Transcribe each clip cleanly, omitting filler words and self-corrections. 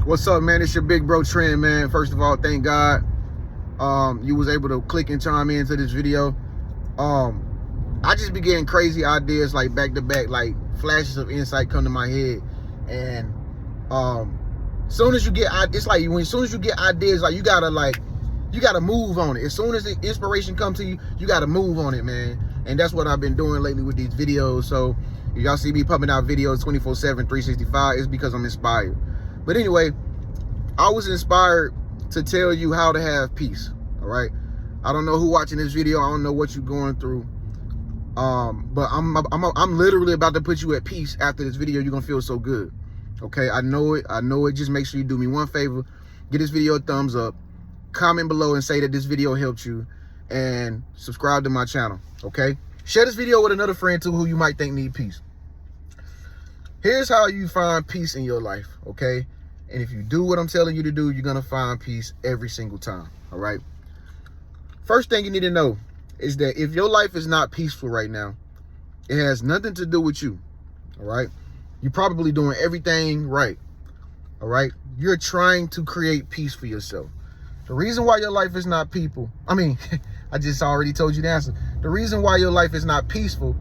What's up, man? It's your big bro Trend, man. First of all, thank God you was able to click and chime into this video. I just be getting crazy ideas like back to back, like flashes of insight come to my head. And soon as you get, it's like as soon as you get ideas, like you gotta move on it. As soon as the inspiration comes to you, you gotta move on it, man. And that's what I've been doing lately with these videos. So if y'all see me pumping out videos 24/7, 365, it's because I'm inspired. But anyway, I was inspired to tell you how to have peace. All right. I don't know who watching this video. I don't know what you're going through. But I'm literally about to put you at peace after this video. You're gonna feel so good. Okay, I know it. Just make sure you do me one favor. Give this video a thumbs up. Comment below and say that this video helped you. And subscribe to my channel. Okay? Share this video with another friend too who you might think need peace. Here's how you find peace in your life. Okay? And if you do what I'm telling you to do, you're gonna find peace every single time. All right? First thing you need to know is that if your life is not peaceful right now, it has nothing to do with you. All right? You're probably doing everything right. All right? You're trying to create peace for yourself. The reason why your life is not I just already told you the answer. The reason why your life is not peaceful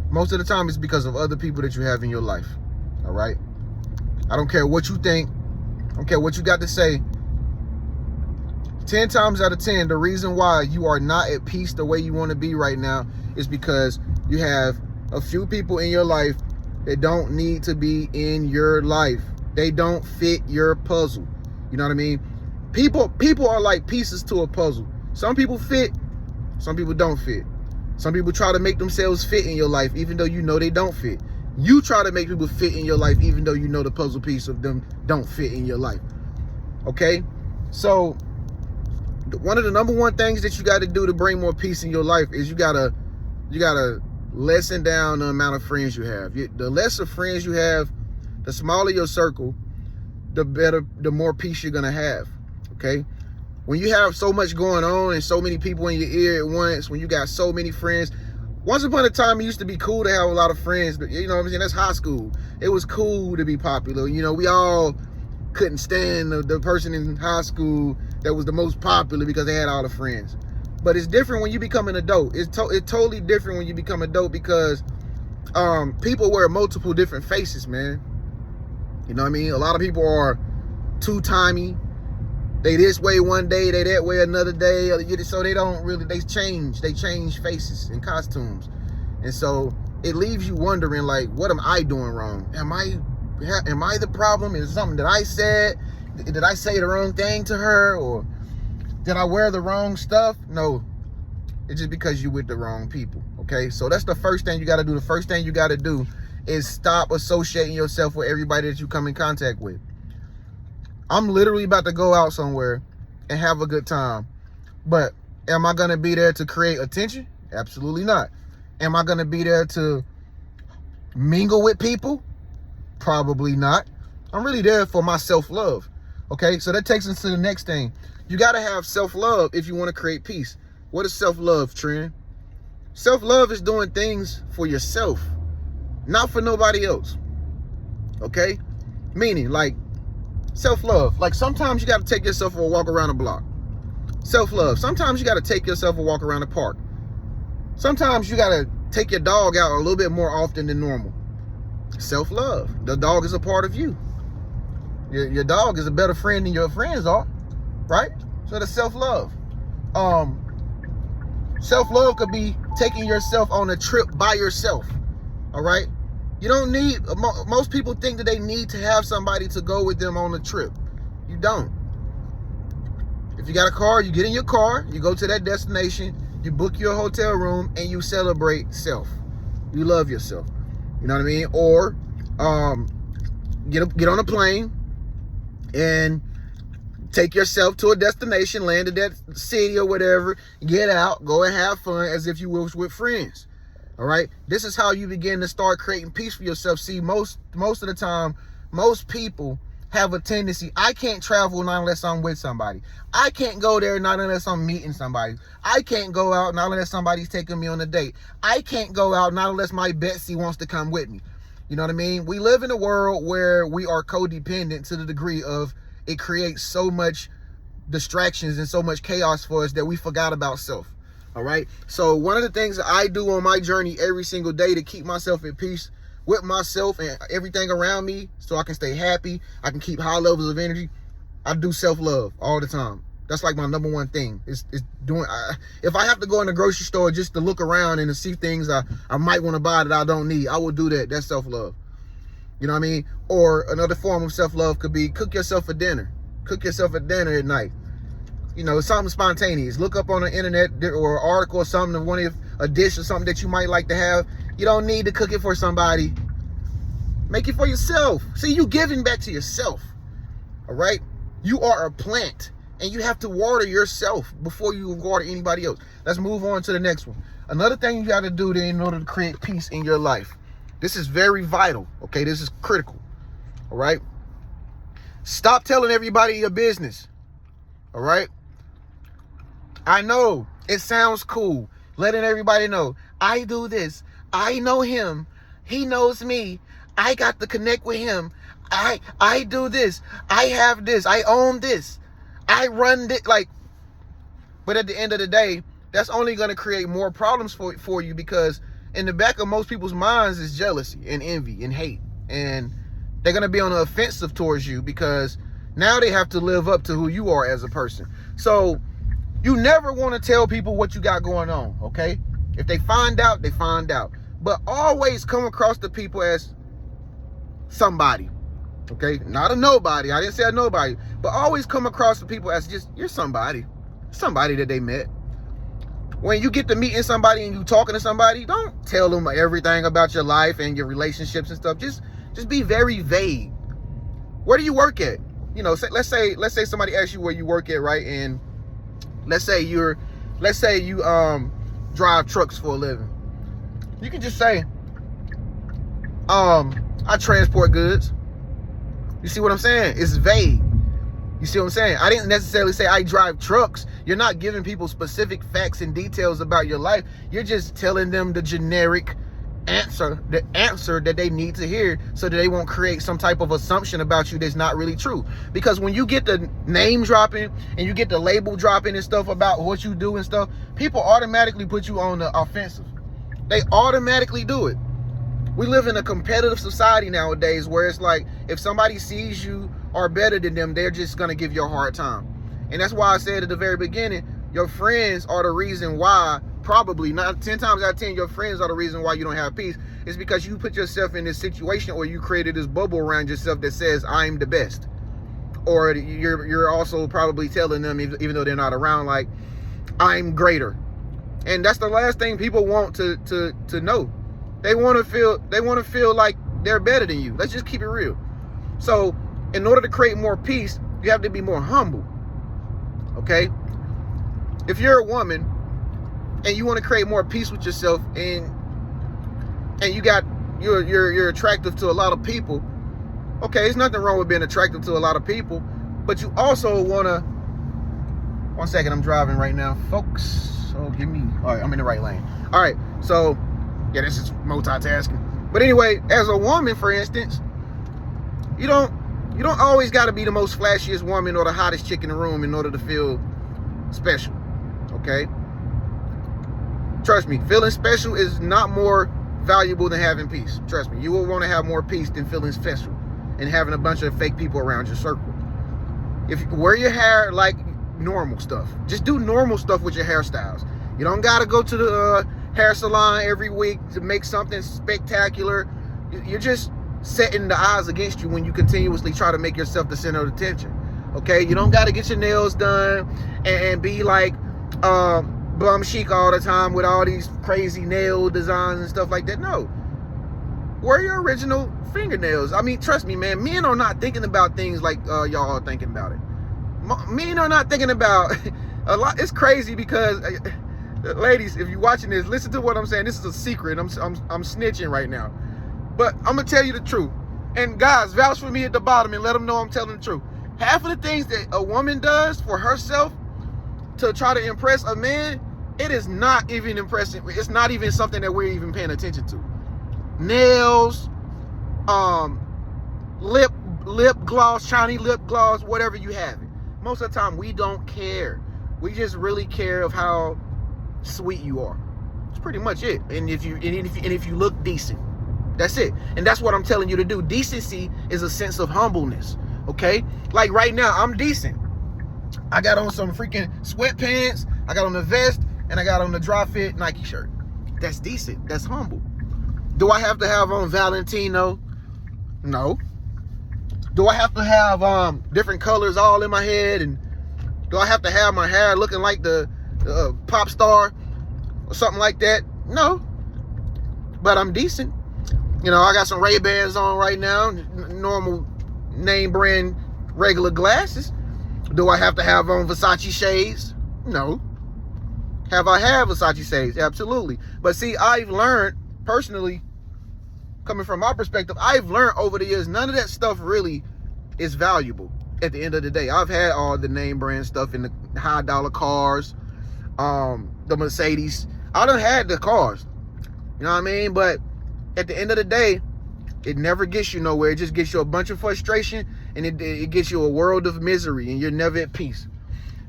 most of the time is because of other people that you have in your life. All right? I don't care what you think. I don't care what you got to say. 10 times out of 10, the reason why you are not at peace the way you want to be right now is because you have a few people in your life that don't need to be in your life. They don't fit your puzzle. You know what I mean? People are like pieces to a puzzle. Some people fit, some people don't fit. Some people try to make themselves fit in your life even though you know they don't fit. You try to make people fit in your life even though you know the puzzle piece of them don't fit in your life. Okay? So one of the number one things that you got to do to bring more peace in your life is you gotta lessen down the amount of friends you have. The lesser friends you have, the smaller your circle, the more peace you're gonna have. Okay? When you have so much going on and so many people in your ear at once, when you got so many friends, once upon a time it used to be cool to have a lot of friends, but you know what I'm saying? That's high school. It was cool to be popular. You know, we all couldn't stand the person in high school that was the most popular because they had all the friends. But it's different when you become an adult. It's totally different when you become an adult because people wear multiple different faces, man. You know what I mean? A lot of people are two-timey. They this way one day, they that way another day. So they don't really, they change faces and costumes. And so it leaves you wondering, like, what am I doing wrong? Am I the problem? Is it something that I said? Did I say the wrong thing to her? Or did I wear the wrong stuff? No, it's just because you're with the wrong people. Okay, so that's the first thing you got to do. The first thing you got to do is stop associating yourself with everybody that you come in contact with. I'm literally about to go out somewhere and have a good time. But am I going to be there to create attention? Absolutely not. Am I going to be there to mingle with people? Probably not. I'm really there for my self-love. Okay, so that takes us to the next thing. You got to have self-love if you want to create peace. What is self-love, Trend? Self-love is doing things for yourself, not for nobody else. Okay? Meaning, like, self-love. Like, sometimes you got to take yourself for a walk around the block. Self-love. Sometimes you got to take yourself a walk around the park. Sometimes you got to take your dog out a little bit more often than normal. Self-love. The dog is a part of you. Your dog is a better friend than your friends are, right? So that's self-love. Self-love could be taking yourself on a trip by yourself, all right? You don't need, most people think that they need to have somebody to go with them on a trip. You don't. If you got a car, you get in your car, you go to that destination, you book your hotel room, and you celebrate self. You love yourself. You know what I mean? Or get on a plane and take yourself to a destination, land at that city or whatever, get out, go and have fun as if you was with friends. All right? This is how you begin to start creating peace for yourself. See, most of the time, most people have a tendency, I can't travel not unless I'm with somebody. I can't go there not unless I'm meeting somebody. I can't go out not unless somebody's taking me on a date. I can't go out not unless my Betsy wants to come with me. You know what I mean? We live in a world where we are codependent to the degree of it creates so much distractions and so much chaos for us that we forgot about self. All right. So one of the things that I do on my journey every single day to keep myself at peace with myself and everything around me, so I can stay happy, I can keep high levels of energy, I do self-love all the time. That's like my number one thing. Is doing. If I have to go in the grocery store just to look around and to see things I might want to buy that I don't need, I will do that. That's self-love. You know what I mean? Or another form of self-love could be cook yourself a dinner. Cook yourself a dinner at night. You know, something spontaneous. Look up on the internet or an article or something of a dish or something that you might like to have. You don't need to cook it for somebody. Make it for yourself. See, you giving back to yourself. All right? You are a plant. And you have to water yourself before you water anybody else. Let's move on to the next one. Another thing you got to do in order to create peace in your life. This is very vital. Okay, this is critical. All right. Stop telling everybody your business. All right. I know it sounds cool letting everybody know I do this. I know him. He knows me. I got to connect with him. I do this. I have this. I own this. I run it, but at the end of the day, that's only going to create more problems for you, because in the back of most people's minds is jealousy and envy and hate. And they're going to be on the offensive towards you because now they have to live up to who you are as a person. So you never want to tell people what you got going on, okay? If they find out, they find out. But always come across the people as somebody. Okay, not a nobody. I didn't say a nobody, but always come across the people as just, you're somebody that they met. When you get to meeting somebody and you talking to somebody, don't tell them everything about your life and your relationships and stuff. Just be very vague. Where do you work at? You know, let's say somebody asks you where you work at, right? And let's say you drive trucks for a living. You can just say, I transport goods. You see what I'm saying? It's vague. You see what I'm saying? I didn't necessarily say I drive trucks. You're not giving people specific facts and details about your life. You're just telling them the generic answer, the answer that they need to hear, so that they won't create some type of assumption about you that's not really true. Because when you get the name dropping and you get the label dropping and stuff about what you do and stuff, people automatically put you on the offensive. They automatically do it. We live in a competitive society nowadays where it's like, if somebody sees you are better than them, they're just going to give you a hard time. And that's why I said at the very beginning, your friends are the reason why, probably not 10 times out of 10, your friends are the reason why you don't have peace. It's because you put yourself in this situation, or you created this bubble around yourself that says, I'm the best. Or you're also probably telling them, even though they're not around, like, I'm greater. And that's the last thing people want to know. They want to feel like they're better than you. Let's just keep it real. So in order to create more peace, you have to be more humble. Okay? If you're a woman and you want to create more peace with yourself, and you're attractive to a lot of people, okay, there's nothing wrong with being attractive to a lot of people, but you also want to, one second, I'm driving right now, folks. So give me, all right, I'm in the right lane. All right, so yeah, this is multitasking. But anyway, as a woman, for instance, you don't always got to be the most flashiest woman or the hottest chick in the room in order to feel special. Okay? Trust me, feeling special is not more valuable than having peace. Trust me, you will want to have more peace than feeling special and having a bunch of fake people around your circle. If you wear your hair like normal stuff, just do normal stuff with your hairstyles. You don't got to go to the hair salon every week to make something spectacular. You're just setting the odds against you when you continuously try to make yourself the center of attention. Okay, you don't got to get your nails done and be like bum chic all the time with all these crazy nail designs and stuff like that. No, wear your original fingernails. I mean, trust me, man, men are not thinking about things like y'all are thinking about it. Men are not thinking about a lot. It's crazy because ladies, if you're watching this, listen to what I'm saying. This is a secret. I'm snitching right now, but I'm gonna tell you the truth. And guys, vouch for me at the bottom and let them know I'm telling the truth. Half of the things that a woman does for herself to try to impress a man, it is not even impressive. It's not even something that we're even paying attention to. Nails, lip lip gloss, shiny lip gloss, whatever you have it. Most of the time, we don't care. We just really care of how sweet you are. It's pretty much it. And if you look decent, that's it. And that's what I'm telling you to do. Decency is a sense of humbleness. Okay? Like right now, I'm decent. I got on some freaking sweatpants, I got on a vest, and I got on the dry fit Nike shirt. That's decent. That's humble. Do I have to have on Valentino? No. Do I have to have different colors all in my head? And do I have to have my hair looking like the pop star or something like that? No. But I'm decent. You know, I got some Ray-Bans on right now, normal name brand regular glasses. Do I have to have on Versace shades? No. Have I had Versace shades? Absolutely. But see, I've learned personally, coming from my perspective, I've learned over the years, none of that stuff really is valuable at the end of the day. I've had all the name brand stuff in the high dollar cars, the Mercedes. I done had the cars. You know what I mean? But at the end of the day, it never gets you nowhere. It just gets you a bunch of frustration, and it gets you a world of misery, and you're never at peace.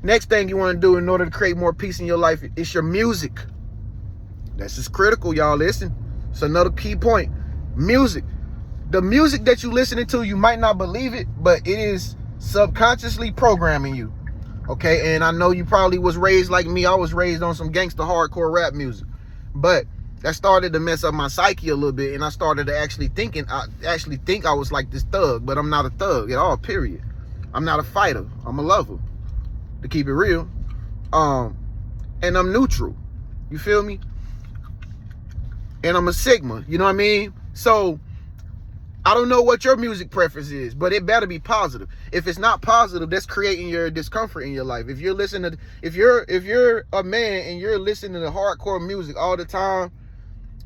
Next thing you want to do in order to create more peace in your life is your music. That's just critical, y'all. Listen. It's another key point. Music. The music that you listening to, you might not believe it, but it is subconsciously programming you. Okay? And I know you probably was raised like me. I was raised on some gangster hardcore rap music. But that started to mess up my psyche a little bit, and I started to actually think I was like this thug, but I'm not a thug at all, period. I'm not a fighter. I'm a lover, to keep it real. And I'm neutral. You feel me? And I'm a Sigma. You know what I mean? So I don't know what your music preference is, but it better be positive. If it's not positive, that's creating your discomfort in your life. If you're listening to, if you're a man and you're listening to hardcore music all the time,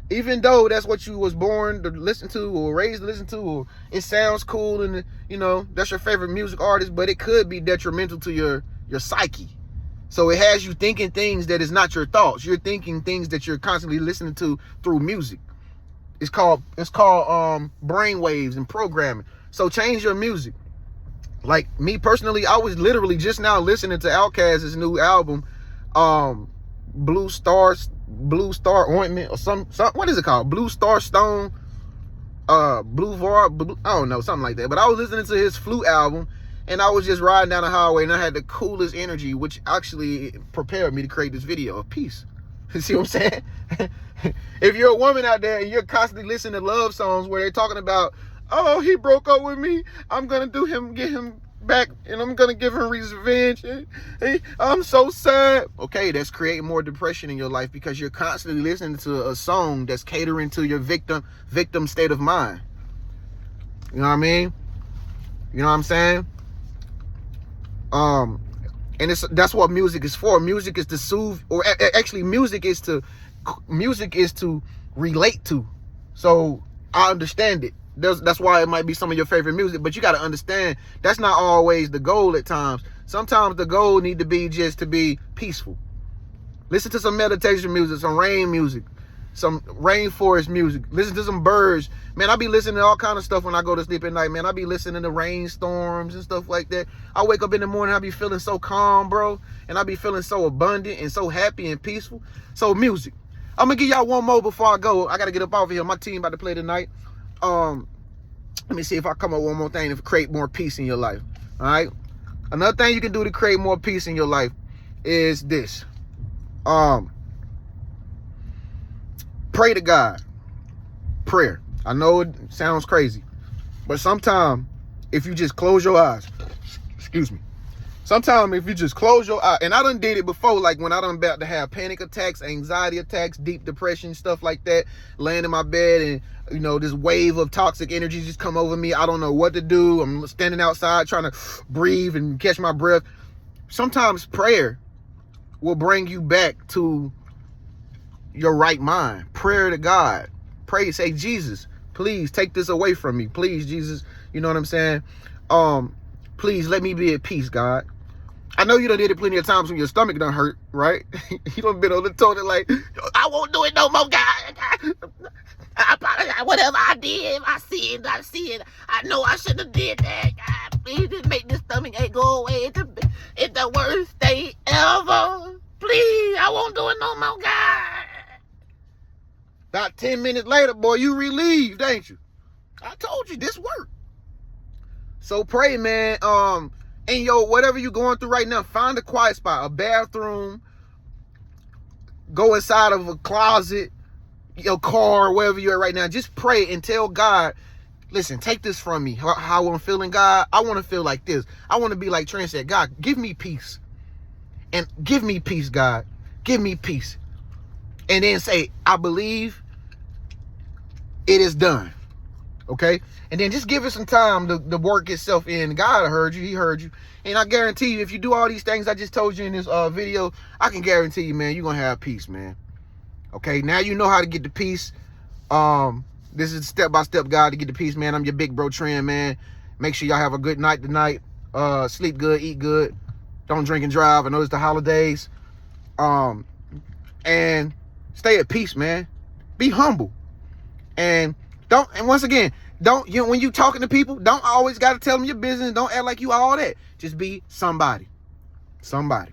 even though that's what you was born to listen to or raised to listen to, or it sounds cool and, you know, that's your favorite music artist, but it could be detrimental to your psyche. So it has you thinking things that is not your thoughts. You're thinking things that you're constantly listening to through music. It's called brainwaves and programming. So change your music. Like me personally, I was literally just now listening to Outkast's new album, Blue Star Ointment or some what is it called? Blue Star Stone, Blue, I don't know, something like that. But I was listening to his Flute album, and I was just riding down the highway, and I had the coolest energy, which actually prepared me to create this video of peace. You see what I'm saying? If you're a woman out there and you're constantly listening to love songs where they're talking about, oh, he broke up with me, I'm gonna get him back, and I'm gonna give him revenge. Hey, I'm so sad. Okay, that's creating more depression in your life because you're constantly listening to a song that's catering to your victim state of mind. You know what I mean? You know what I'm saying? And that's what music is for. Music is to soothe, or actually music is to relate to. So I understand it. That's why it might be some of your favorite music, but you got to understand that's not always the goal at times. Sometimes the goal need to be just to be peaceful. Listen to some meditation music, some rain music, some rainforest music. Listen to some birds. Man, I be listening to all kind of stuff when I go to sleep at night, man. I be listening to rainstorms and stuff like that. I wake up in the morning, I be feeling so calm, bro. And I be feeling so abundant and so happy and peaceful. So music. I'm going to give y'all one more before I go. I got to get up off of here. My team about to play tonight. Let me see if I come up with one more thing to create more peace in your life. All right. Another thing you can do to create more peace in your life is this. Pray to God. Prayer. I know it sounds crazy, but sometimes if you just close your eyes, excuse me. Sometimes if you just close your eyes, and I done did it before, like when I done about to have panic attacks, anxiety attacks, deep depression, stuff like that, laying in my bed and, you know, this wave of toxic energy just come over me. I don't know what to do. I'm standing outside trying to breathe and catch my breath. Sometimes prayer will bring you back to your right mind. Prayer to God. Pray, say, Jesus, please take this away from me. Please, Jesus, you know what I'm saying? Please let me be at peace, God. I know you done did it plenty of times when your stomach done hurt, right? You done been on the toilet like, I won't do it no more, God. I apologize. Whatever I did, if I sinned. I know I shouldn't have did that. God, please just make this stomach ache go away. It's the worst thing ever. Please, I won't do it no more, God. About 10 minutes later, boy, you relieved, ain't you? I told you this worked. So pray, man. And yo, whatever you're going through right now, find a quiet spot, a bathroom, go inside of a closet, your car, wherever you're at right now. Just pray and tell God, listen, take this from me. How I'm feeling, God. I want to feel like this. I want to be like Trent said, God, give me peace. And give me peace, God. Give me peace. And then say, I believe it is done. Okay? And then just give it some time to work itself in. God heard you. He heard you. And I guarantee you, if you do all these things I just told you in this video, I can guarantee you, man, you're going to have peace, man. Okay? Now you know how to get the peace. This is step-by-step guide to get the peace, man. I'm your big bro Trend, man. Make sure y'all have a good night tonight. Sleep good, eat good. Don't drink and drive. I know it's the holidays. And stay at peace, man. Be humble. And once again, when you talking to people, don't always got to tell them your business. Don't act like you all that. Just be somebody. Somebody.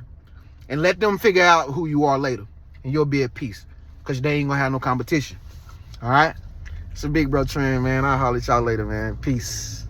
And let them figure out who you are later. And you'll be at peace. Because they ain't going to have no competition. All right? It's a big bro Trend, man. I'll holler at y'all later, man. Peace.